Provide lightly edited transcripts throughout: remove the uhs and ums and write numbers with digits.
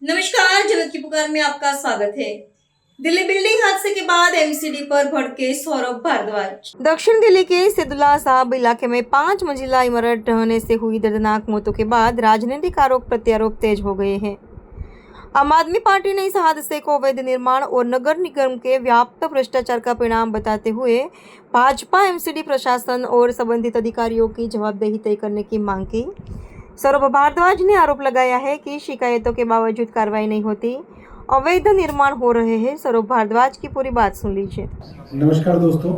नमस्कार, जनता की पुकार में आपका स्वागत है। दिल्ली बिल्डिंग हादसे के बाद एमसीडी पर भड़के सौरभ भारद्वाज। दक्षिण दिल्ली के सैदुल्ला साहब इलाके में 5 मंजिला इमारत ढहने से हुई दर्दनाक मौतों के बाद राजनीतिक आरोप प्रत्यारोप तेज हो गए हैं। आम आदमी पार्टी ने इस हादसे को अवैध निर्माण और नगर निगम के व्यापक भ्रष्टाचार का परिणाम बताते हुए भाजपा एमसीडी प्रशासन और संबंधित अधिकारियों की जवाबदेही तय करने की मांग की। सौरभ भारद्वाज ने आरोप लगाया है कि शिकायतों के बावजूद कार्रवाई नहीं होती, अवैध निर्माण हो रहे हैं। सौरभ भारद्वाज की पूरी बात सुन लीजिए। नमस्कार दोस्तों,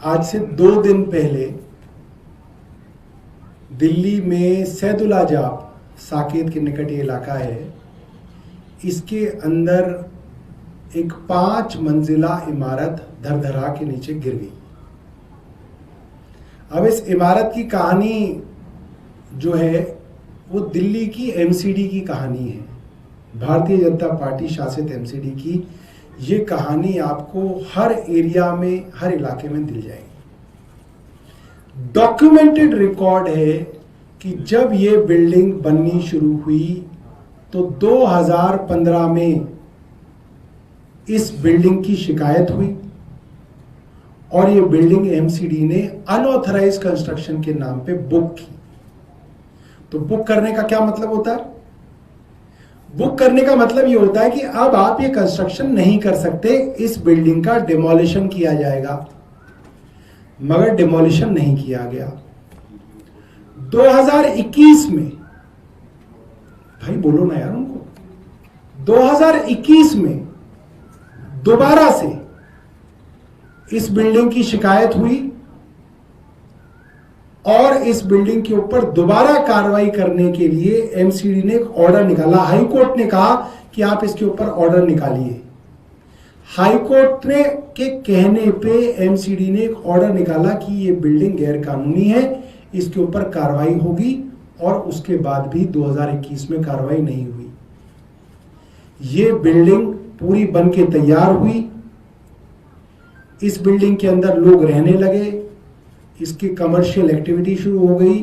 आज से 2 दिन पहले दिल्ली में सैदुल्ला जाप साकेत के निकट ये इलाका है, इसके अंदर एक 5 मंजिला इमारत धर-धरा के नीचे गिर गई। अब इस इमारत की कहानी जो है वो दिल्ली की एमसीडी की कहानी है, भारतीय जनता पार्टी शासित एमसीडी की। ये कहानी आपको हर एरिया में, हर इलाके में मिल जाएगी। डॉक्यूमेंटेड रिकॉर्ड है कि जब ये बिल्डिंग बननी शुरू हुई तो 2015 में इस बिल्डिंग की शिकायत हुई और ये बिल्डिंग एमसीडी ने अनऑथराइज्ड कंस्ट्रक्शन के नाम पे बुक की। तो बुक करने का क्या मतलब होता है? बुक करने का मतलब ये होता है कि अब आप ये कंस्ट्रक्शन नहीं कर सकते, इस बिल्डिंग का डिमोलिशन किया जाएगा। मगर डिमोलिशन नहीं किया गया। 2021 में, भाई बोलो ना यार उनको, 2021 में दोबारा से इस बिल्डिंग की शिकायत हुई और इस बिल्डिंग के ऊपर दोबारा कार्रवाई करने के लिए एमसीडी ने एक ऑर्डर निकाला। हाई कोर्ट ने कहा कि आप इसके ऊपर ऑर्डर निकालिए। हाई कोर्ट ने के कहने पे एमसीडी ने एक ऑर्डर निकाला कि ये बिल्डिंग गैर कानूनी है, इसके ऊपर कार्रवाई होगी, और उसके बाद भी 2021 में कार्रवाई नहीं हुई। ये बिल्डिंग पूरी बन के तैयार हुई, इस बिल्डिंग के अंदर लोग रहने लगे, इसकी कमर्शियल एक्टिविटी शुरू हो गई।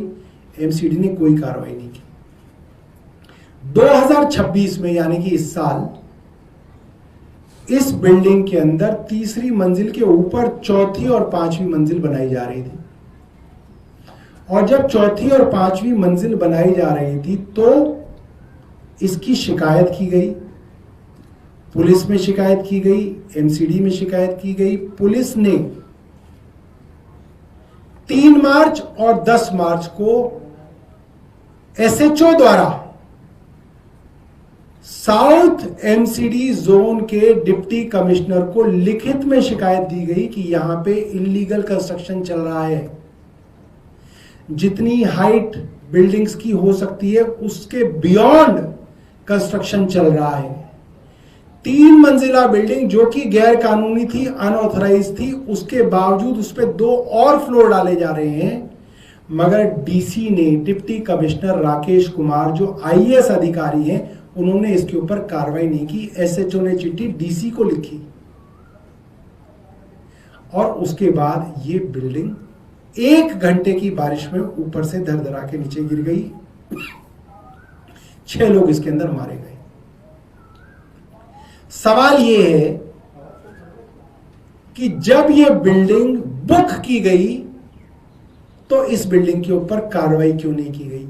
एमसीडी ने कोई कार्रवाई नहीं की। 2026 में यानी कि इस साल इस बिल्डिंग के अंदर तीसरी मंजिल के ऊपर चौथी और पांचवी मंजिल बनाई जा रही थी। और जब चौथी और पांचवी मंजिल बनाई जा रही थी तो इसकी शिकायत की गई, पुलिस में शिकायत की गई, एमसीडी में शिकायत की गई। पुलिस ने 3 मार्च और 10 मार्च को एसएचओ द्वारा साउथ एमसीडी जोन के डिप्टी कमिश्नर को लिखित में शिकायत दी गई कि यहां पे इलीगल कंस्ट्रक्शन चल रहा है। जितनी हाइट बिल्डिंग्स की हो सकती है उसके बियॉन्ड कंस्ट्रक्शन चल रहा है। 3 मंजिला बिल्डिंग जो कि गैर कानूनी थी, अनऑथराइज थी, उसके बावजूद उस पर 2 और फ्लोर डाले जा रहे हैं। मगर डीसी ने, डिप्टी कमिश्नर राकेश कुमार जो आईएएस अधिकारी हैं, उन्होंने इसके ऊपर कार्रवाई नहीं की। एसएचओ ने चिट्ठी डीसी को लिखी और उसके बाद ये बिल्डिंग 1 घंटे की बारिश में ऊपर से धर-धरा के नीचे गिर गई। 6 लोग इसके अंदर मारे गए। सवाल यह है कि जब यह बिल्डिंग बुक की गई तो इस बिल्डिंग के ऊपर कार्रवाई क्यों नहीं की गई?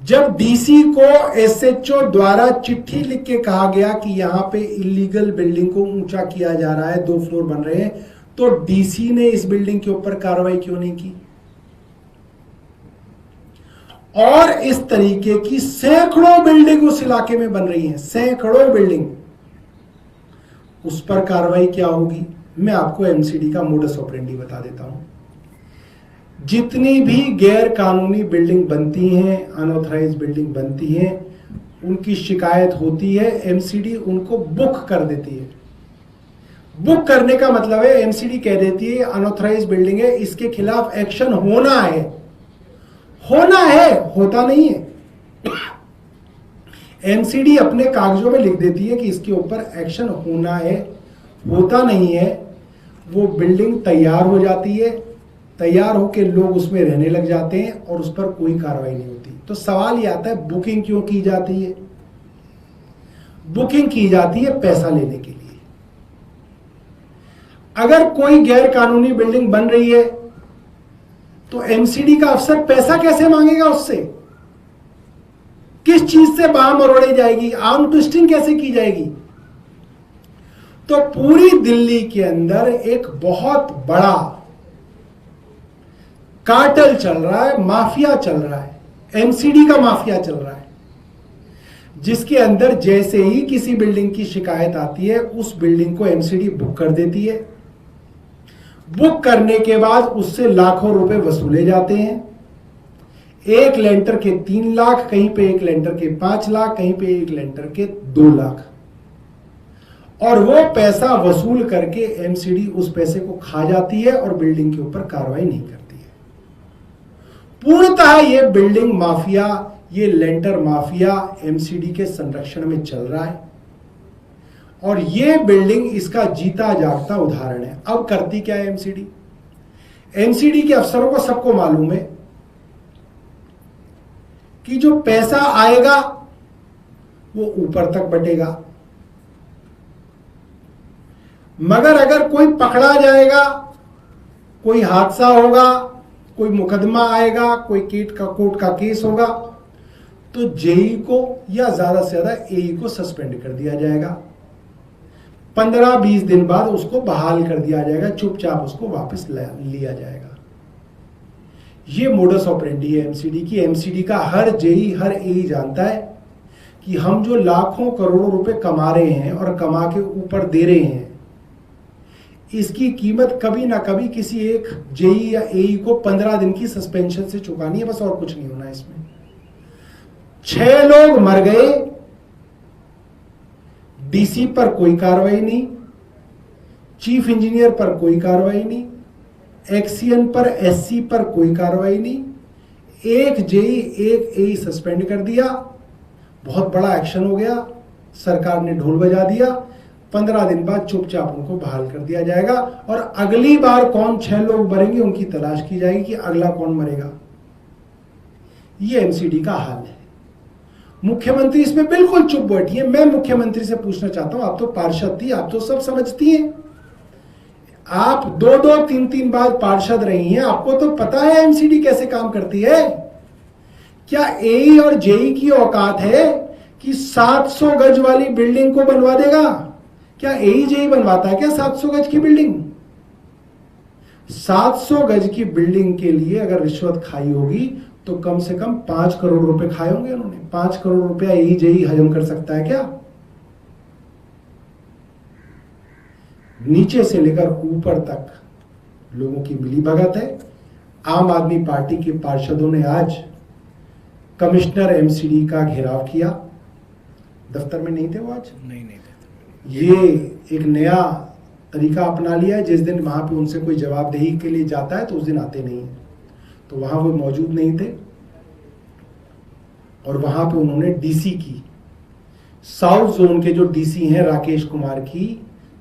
जब डीसी को एसएचओ द्वारा चिट्ठी लिख के कहा गया कि यहां पे इलीगल बिल्डिंग को ऊंचा किया जा रहा है, 2 फ्लोर बन रहे हैं, तो डीसी ने इस बिल्डिंग के ऊपर कार्रवाई क्यों नहीं की? और इस तरीके की सैकड़ों बिल्डिंग उस इलाके में बन रही हैं, सैकड़ों बिल्डिंग। उस पर कार्रवाई क्या होगी? मैं आपको एमसीडी का मोडस ऑपरेंडी बता देता हूं। जितनी भी गैर कानूनी बिल्डिंग बनती हैं, अनऑथराइज्ड बिल्डिंग बनती हैं, उनकी शिकायत होती है, एमसीडी उनको बुक कर देती है। बुक करने का मतलब है एमसीडी कह देती है अनऑथराइज्ड बिल्डिंग है, इसके खिलाफ एक्शन होना है। होना है, होता नहीं है। एमसीडी अपने कागजों में लिख देती है कि इसके ऊपर एक्शन होना है, होता नहीं है। वो बिल्डिंग तैयार हो जाती है, तैयार होकर लोग उसमें रहने लग जाते हैं और उस पर कोई कार्रवाई नहीं होती। तो सवाल ये आता है, बुकिंग क्यों की जाती है? बुकिंग की जाती है पैसा लेने के लिए। अगर कोई गैर कानूनी बिल्डिंग बन रही है तो एमसीडी का अफसर पैसा कैसे मांगेगा उससे? किस चीज से बाह मरोड़ी जाएगी? आर्म ट्विस्टिंग कैसे की जाएगी? तो पूरी दिल्ली के अंदर एक बहुत बड़ा कार्टेल चल रहा है, माफिया चल रहा है, एमसीडी का माफिया चल रहा है, जिसके अंदर जैसे ही किसी बिल्डिंग की शिकायत आती है उस बिल्डिंग को एमसीडी बुक कर देती है। बुक करने के बाद उससे लाखों रुपए वसूले जाते हैं। एक लेंटर के 3 लाख, कहीं पे एक लेंटर के 5 लाख, कहीं पे एक लेंटर के 2 लाख, और वो पैसा वसूल करके एमसीडी उस पैसे को खा जाती है और बिल्डिंग के ऊपर कार्रवाई नहीं करती है। पूर्णतः ये बिल्डिंग माफिया, ये लेंटर माफिया एमसीडी के संरक्षण में चल रहा है और ये बिल्डिंग इसका जीता जागता उदाहरण है। अब करती क्या है एमसीडी? एमसीडी के अफसरों को सबको मालूम है कि जो पैसा आएगा वो ऊपर तक बटेगा, मगर अगर कोई पकड़ा जाएगा, कोई हादसा होगा, कोई मुकदमा आएगा, कोई कोर्ट का केस होगा, तो जेई को या ज्यादा से ज्यादा एई को सस्पेंड कर दिया जाएगा। 15-20 दिन बाद उसको बहाल कर दिया जाएगा, चुपचाप उसको वापस लिया जाएगा। ये मोडस ऑपरेंडी है एमसीडी की। एमसीडी का हर जेई, हर एई जानता है कि हम जो लाखों करोड़ों रुपए कमा रहे हैं और कमा के ऊपर दे रहे हैं, इसकी कीमत कभी ना कभी किसी एक जेई या एई को 15 दिन की सस्पेंशन से चुकानी है, बस और कुछ नहीं होना इसमें। 6 लोग मर गए, डीसी पर कोई कार्रवाई नहीं, चीफ इंजीनियर पर कोई कार्रवाई नहीं, एक्सीएन पर, एससी पर कोई कार्रवाई नहीं, एक जेई एक एई सस्पेंड कर दिया, बहुत बड़ा एक्शन हो गया, सरकार ने ढोल बजा दिया, 15 दिन बाद चुपचाप उनको बहाल कर दिया जाएगा और अगली बार कौन 6 लोग मरेंगे उनकी तलाश की जाएगी कि अगला कौन मरेगा। ये एमसीडी का हाल है। मुख्यमंत्री इसमें बिल्कुल चुप बैठी है। मैं मुख्यमंत्री से पूछना चाहता हूं, आप तो पार्षद थी, आप तो सब समझती हैं, आप 2-2, 3-3 बार पार्षद रही हैं, आपको तो पता है एमसीडी कैसे काम करती है। क्या एई और जेई की औकात है कि 700 गज वाली बिल्डिंग को बनवा देगा? क्या एई जेई बनवाता है क्या 700 गज की बिल्डिंग? 700 गज की बिल्डिंग के लिए अगर रिश्वत खाई होगी तो कम से कम 5 करोड़ रुपए खाए होंगे उन्होंने। 5 करोड़ रुपया एई जेई हजम कर सकता है क्या? नीचे से लेकर ऊपर तक लोगों की मिलीभगत है। आम आदमी पार्टी के पार्षदों ने आज कमिश्नर एमसीडी का घेराव किया। दफ्तर में नहीं थे वो आज? नहीं थे। ये एक नया तरीका अपना लिया है, जिस दिन वहां पे उनसे कोई जवाबदेही के लिए जाता है तो उस दिन आते नहीं है, तो वहां वो मौजूद नहीं थे और वहां पे उन्होंने डीसी की, साउथ जोन के जो डीसी हैं राकेश कुमार की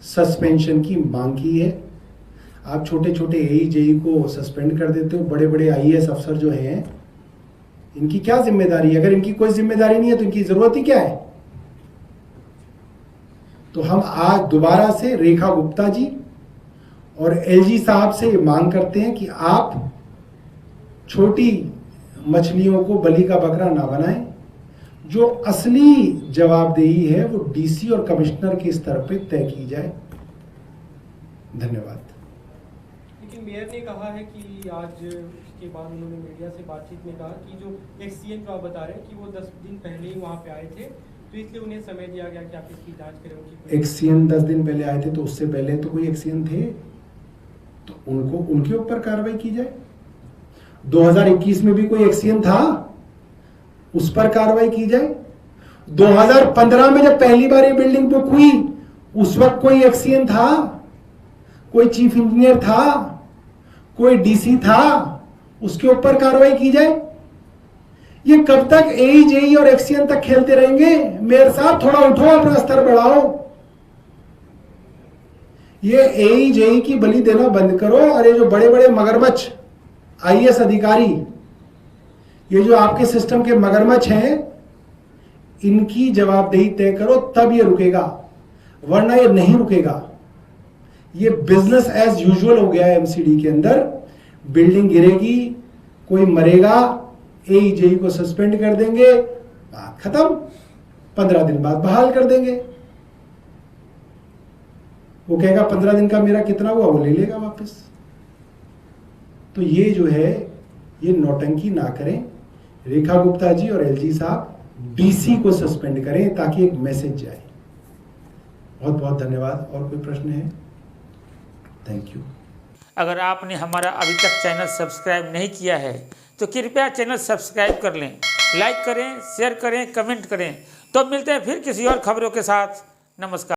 सस्पेंशन की मांग की है। आप छोटे छोटे एई जेई को सस्पेंड कर देते हो, बड़े बड़े आईएएस अफसर जो हैं इनकी क्या जिम्मेदारी है? अगर इनकी कोई जिम्मेदारी नहीं है तो इनकी जरूरत ही क्या है? तो हम आज दोबारा से रेखा गुप्ता जी और एलजी साहब से मांग करते हैं कि आप छोटी मछलियों को बलि का बकरा ना बनाएं। जो असली जवाबदेही है वो डीसी और कमिश्नर के स्तर पे तय की जाए। धन्यवाद। लेकिन मेयर ने कहा है कि आज इसके बाद उन्होंने मीडिया से बातचीत में कहा कि जो एक्सीएन जो आप बता रहे हैं कि वो 10 दिन पहले ही वहां पे आए थे, तो इसलिए उन्हें समय दिया गया कि आप इसकी जांच करें। एक्सीएन 10 दिन पहले आए थे तो उससे पहले तो कोई एक्सीएन थे, तो उनको उनके ऊपर कार्रवाई की जाए। 2021 में भी कोई एक्सीएन था, उस पर कार्रवाई की जाए। 2015 में जब पहली बार ये बिल्डिंग बुक हुई उस वक्त कोई एक्सीएन था, कोई चीफ इंजीनियर था, कोई डीसी था, उसके ऊपर कार्रवाई की जाए। ये कब तक एई जेई और एक्सीएन तक खेलते रहेंगे? मेयर साहब थोड़ा उठो, अपना स्तर बढ़ाओ। ये एई जेई की बलि देना बंद करो और ये जो बड़े बड़े मगरमच्छ आईएएस अधिकारी, ये जो आपके सिस्टम के मगरमच्छ हैं, इनकी जवाबदेही तय करो, तब ये रुकेगा, वरना ये नहीं रुकेगा। ये बिजनेस एज यूजुअल हो गया है एमसीडी के अंदर। बिल्डिंग गिरेगी, कोई मरेगा, एईजेई को सस्पेंड कर देंगे, बात खत्म, 15 दिन बाद बहाल कर देंगे। वो कहेगा 15 दिन का मेरा कितना हुआ, वो ले लेगा वापस। तो ये जो है, ये नौटंकी ना करें। रेखा गुप्ता जी और एलजी साहब डीसी को सस्पेंड करें ताकि एक मैसेज जाए। बहुत बहुत धन्यवाद। और कोई प्रश्न है? Thank you. अगर आपने हमारा अभी तक चैनल सब्सक्राइब नहीं किया है तो कृपया चैनल सब्सक्राइब कर लें, लाइक करें, शेयर करें, कमेंट करें। तो मिलते हैं फिर किसी और खबरों के साथ। नमस्कार।